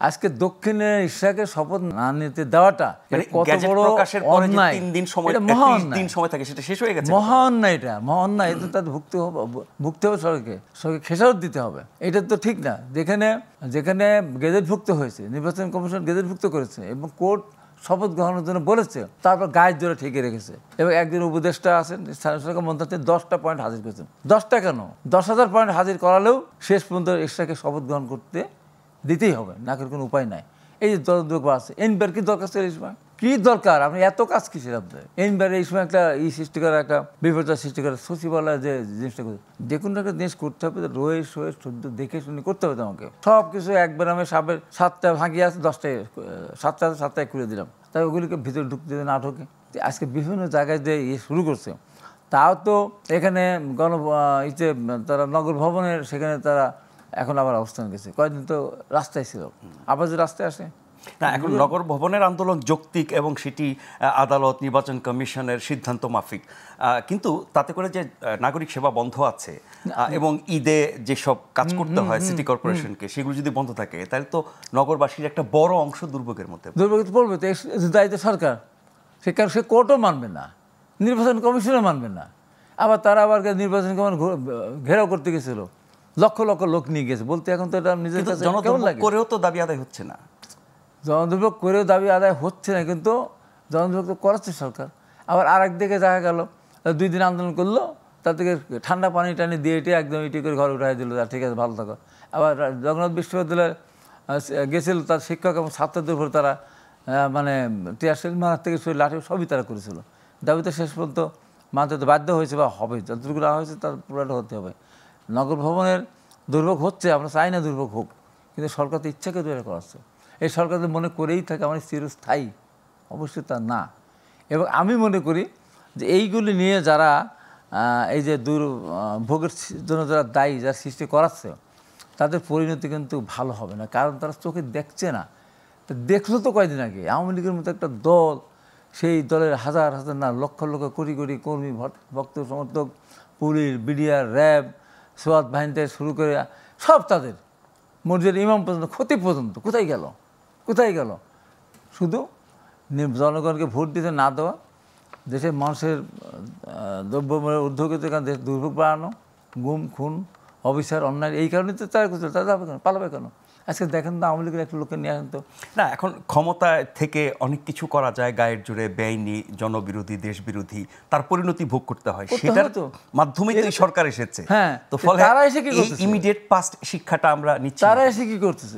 আজকে দক্ষিণে ইশরাকের শপথ না নিতে দেওয়াটা কত বড় অন্যায়। 3 দিন সময়, 30 দিন সময় থাকে, সেটা শেষ হয়ে গেছে। মহান না, এটা মহান না, এটা তাদের ভুগতে হবে, সরকারকে খেসারত দিতে হবে। এটা তো ঠিক না। যেখানে গেজেটভুক্ত হয়েছে, নির্বাচন কমিশন গেজেটভুক্ত করেছে এবং কোর্ট শপথ গ্রহণের জন্য বলেছে, তারপর গায়ের জোরে ঠেকে রেখেছে। এবং একজন উপদেষ্টা আছেন স্থানীয় সরকার মন্ত্রী, 10টা পয়েন্ট হাজির করেছেন। 10টা কেন, 10,000 পয়েন্ট হাজির করালেও শেষ পর্যন্ত ইশরাককে শপথ গ্রহণ করতে দিতেই হবে, না করে কোনো উপায় নাই। এই যে দুর্যোগ আছে, এনবার কি দরকার ছিল এই সময়? কি দরকার? আপনি এত কাজ কিসের আপনার? এনবার এই সময় একটা সৃষ্টি করা, একটা বিপর্যয় সৃষ্টি করা, সচিবালয় যে জিনিসটা করে, যে কোনো একটা জিনিস করতে হবে, রয়ে সয়ে সহ্য দেখে শুনে করতে হবে তোমাকে। সব কিছু একবার আমি 7টা ভাঙিয়ে আছে, 10টায় 7টায় খুলে দিলাম, তাই ওগুলিকে ভিতরে ঢুকতে না ঢোকে। আজকে বিভিন্ন জায়গায় যে শুরু করছে, তাও তো এখানে তারা নগর ভবনের সেখানে তারা এখন আবার অবস্থান গেছে। কয়েকদিন তো রাস্তায় ছিল, আবার যে রাস্তায় আসে না। এখন নগর ভবনের আন্দোলন যৌক্তিক এবং সেটি আদালত, নির্বাচন কমিশনের সিদ্ধান্ত মাফিক, কিন্তু তাতে করে যে নাগরিক সেবা বন্ধ আছে এবং ঈদে যেসব কাজ করতে হয় সিটি কর্পোরেশনকে, সেগুলো যদি বন্ধ থাকে, তাহলে তো নগরবাসীর একটা বড় অংশ দুর্ভোগের মধ্যে পড়বে। তো দায়িত্ব সরকার, সে কোর্টও মানবে না, নির্বাচন কমিশনও মানবে না। আবার তারা আবার নির্বাচন কমিশন ঘেরাও করতে গেছিল, লক্ষ লক্ষ লোক নিয়ে গেছে বলতে। এখন তো এটা নিজের কাছে কেমন লাগে? করেও তো দাবি আদায় হচ্ছে না। জনদুর্ভোগ করেও দাবি আদায় হচ্ছে না, কিন্তু জনদুর্ভোগ তো করাচ্ছে সরকার। আবার আর একদিকে দেখা গেল 2 দিন আন্দোলন করলো, তার থেকে ঠান্ডা পানি টানি দিয়ে এটি একদম ইটি করে ঘরে উঠাই দিল, ঠিক আছে ভালো থাকো। আবার জগন্নাথ বিশ্ববিদ্যালয়ে গেছিল, তার শিক্ষক এবং ছাত্রদের উপর তারা মানে টিয়ারশেল মারার থেকে শুরু লাঠি সবই তারা করেছিল। দাবিতে শেষ পর্যন্ত মানতে তো বাধ্য হয়েছে, বা হবে, যতটুকু না হয়েছে তার পুরোটা হতে হবে। নগর ভবনের দুর্ভোগ হচ্ছে, আমরা চাই না দুর্ভোগ হোক, কিন্তু সরকার তো ইচ্ছাকে তৈরি করাচ্ছে। এই সরকার তো মনে করেই থাকে আমার চিরস্থায়ী, অবশ্যই তা না। এবং আমি মনে করি যে এইগুলি নিয়ে যারা এই যে দুর্ভোগের জন্য যারা দায়ী, যারা সৃষ্টি করাচ্ছে, তাদের পরিণতি কিন্তু ভালো হবে না, কারণ তারা চোখে দেখছে না। দেখলো তো কয়েকদিন আগে আওয়ামী লীগের মতো একটা দল, সেই দলের হাজার হাজার না লক্ষ লক্ষ কোটি কোটি কর্মী, ভক্ত সমর্থক, পুলিশ, বিডিআর, র্যাব, সোয়াত বাহিনী থেকে শুরু করে সব, তাদের মসজিদের ইমাম পর্যন্ত, ক্ষতি পর্যন্ত কোথায় গেল? কোথায় গেল? শুধু জনগণকে ভোট দিতে না দেওয়া, দেশের মানুষের দ্রব্যমূল্যের ঊর্ধ্বগতির কারণে দেশ দুর্ভোগ বাড়ানো, গুম খুন অবিচার অন্যায়, এই কারণে তো তারা করছিল। তারা যাবে কেন, পালাবে কেন? আজকে দেখেন তো আওয়ামী লীগের একটা লোককে নিয়ে আসেন তো। না, এখন ক্ষমতা থেকে অনেক কিছু করা যায়, গায়ের জোরে বেআইনি, জনবিরোধী, দেশবিরোধী, তার পরিণতি ভোগ করতে হয়। সেটার মাধ্যমেই তো সরকার এসেছে। হ্যাঁ, তো ফলে তারা এসে কি করতেছে? ইমিডিয়েট পাস্ট শিক্ষাটা আমরা নিচ্ছি। তারা এসে কি করতেছে?